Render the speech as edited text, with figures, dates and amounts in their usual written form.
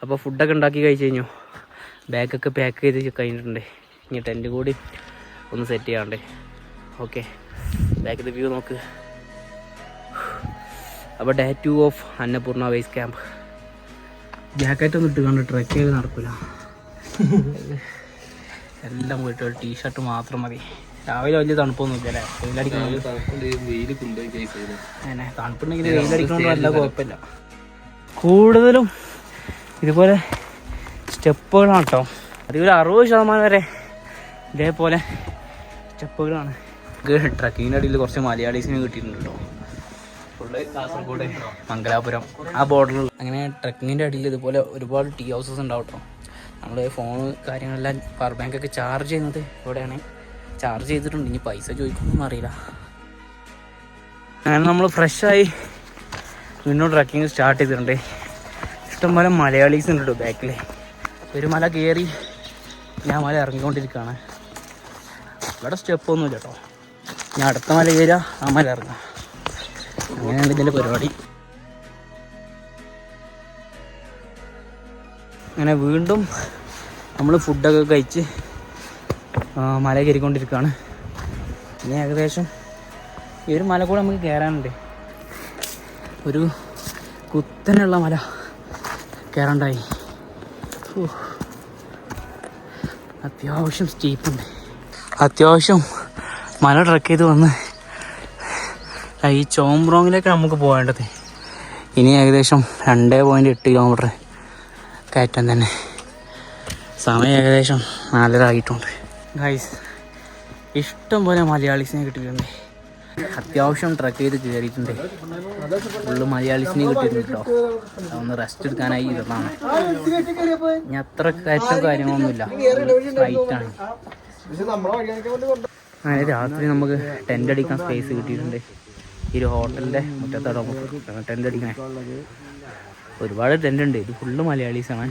അപ്പോൾ ഫുഡൊക്കെ ഉണ്ടാക്കി കഴിച്ച് കഴിഞ്ഞു. ബാഗൊക്കെ പാക്ക് ചെയ്ത് കഴിഞ്ഞിട്ടുണ്ട്. ഇനി ടെൻറ്റ് കൂടി ഒന്ന് സെറ്റ് ചെയ്യാണ്ടേ. ഓക്കെ, ബാക്കിൽ വ്യൂ നോക്ക്. അപ്പോൾ day 2 of Annapurna base camp. ജാക്കറ്റൊന്നും ഇട്ട് കണ്ട് ട്രെക്ക് ചെയ്ത് നടക്കില്ല. എല്ലാം പോയിട്ട് ടീഷർട്ട് മാത്രം മതി. രാവിലെ വലിയ തണുപ്പൊന്നുമില്ല അല്ലേ? അങ്ങനെ തണുപ്പുണ്ടെങ്കിൽ വെയിലടിക്കണമെന്ന് വല്ല കുഴപ്പമില്ല. കൂടുതലും ഇതുപോലെ സ്റ്റെപ്പുകളാണ് കേട്ടോ. അതൊരു 60% വരെ ഇതേപോലെ സ്റ്റെപ്പുകളാണ്. ട്രക്കിങ്ങിൻ്റെ അടിയിൽ കുറച്ച് മലയാളീസിനെ കിട്ടിയിട്ടുണ്ട് കേട്ടോ. ഫുള്ള് കാസർഗോഡ്, മംഗലാപുരം ആ ബോർഡറിൽ. അങ്ങനെ ട്രക്കിങ്ങിൻ്റെ അടിയിൽ ഇതുപോലെ ഒരുപാട് ടീ ഹൗസസ് ഉണ്ടാവും കേട്ടോ. നമ്മൾ ഫോണ് കാര്യങ്ങളെല്ലാം പവർ ബാങ്കൊക്കെ ചാർജ് ചെയ്യുന്നത് ഇവിടെയാണ്. ചാർജ് ചെയ്തിട്ടുണ്ട്. ഇനി പൈസ ചോദിക്കുന്നൊന്നും അറിയില്ല. അങ്ങനെ നമ്മൾ ഫ്രഷായി വീണ്ടും ട്രക്കിങ് സ്റ്റാർട്ട് ചെയ്തിട്ടുണ്ട്. ഇഷ്ടംപോലെ മലയാളീസ് ഉണ്ട് കേട്ടോ ബാക്കിൽ. ഒരു മല കയറി ഞാൻ മല ഇറങ്ങിക്കൊണ്ടിരിക്കുകയാണ്. ഇവിടെ സ്റ്റെപ്പൊന്നുമില്ല കേട്ടോ. ഞാൻ അടുത്ത മല കയറുക, ആ മല ഇറങ്ങുക. അങ്ങനെയാണ് ഇതിൻ്റെ പരിപാടി. അങ്ങനെ വീണ്ടും നമ്മൾ ഫുഡൊക്കെ കഴിച്ച് മല കയറിക്കൊണ്ടിരിക്കുകയാണ്. ഇനി ഏകദേശം ഈ ഒരു മല കൂടെ നമുക്ക് കയറാനുണ്ട്. ഒരു കുത്തനുള്ള മല കയറാണ്ടായി. അത്യാവശ്യം സ്റ്റീപ്പുണ്ട്. അത്യാവശ്യം മല ട്രക്ക് ചെയ്ത് വന്ന് ഈ ചോംബ്രോങ്ങിലേക്ക് നമുക്ക് പോകേണ്ടത്. ഇനി ഏകദേശം 2.8 കിലോമീറ്റർ കയറ്റം തന്നെ. സമയം ഏകദേശം 4:30 ആയിട്ടുണ്ട്. ഗൈസ്, ഇഷ്ടം പോലെ മലയാളീസിനെ കിട്ടിയിട്ടുണ്ട്. അത്യാവശ്യം ട്രക്ക് ചെയ്ത് കയറിയിട്ടുണ്ട്. ഫുള്ള് മലയാളീസിനെ കിട്ടിയിട്ടുണ്ട് കേട്ടോ. ഒന്ന് റെസ്റ്റ് എടുക്കാനായി ഇരുന്നാണ്. ഇനി അത്ര കയറ്റം കാര്യങ്ങളൊന്നുമില്ല, റൈറ്റാണ്. അങ്ങനെ രാത്രി നമുക്ക് ടെൻ്റ് അടിക്കാൻ സ്പേസ് കിട്ടിയിട്ടുണ്ട്. ഈ ഒരു ഹോട്ടലിൻ്റെ മുറ്റത്താണ് നമുക്ക് ടെൻ്റ് അടിക്കണേ. ഒരുപാട് ടെൻ്റ് ഉണ്ട്. ഇത് ഫുള്ള് മലയാളീസാണ്.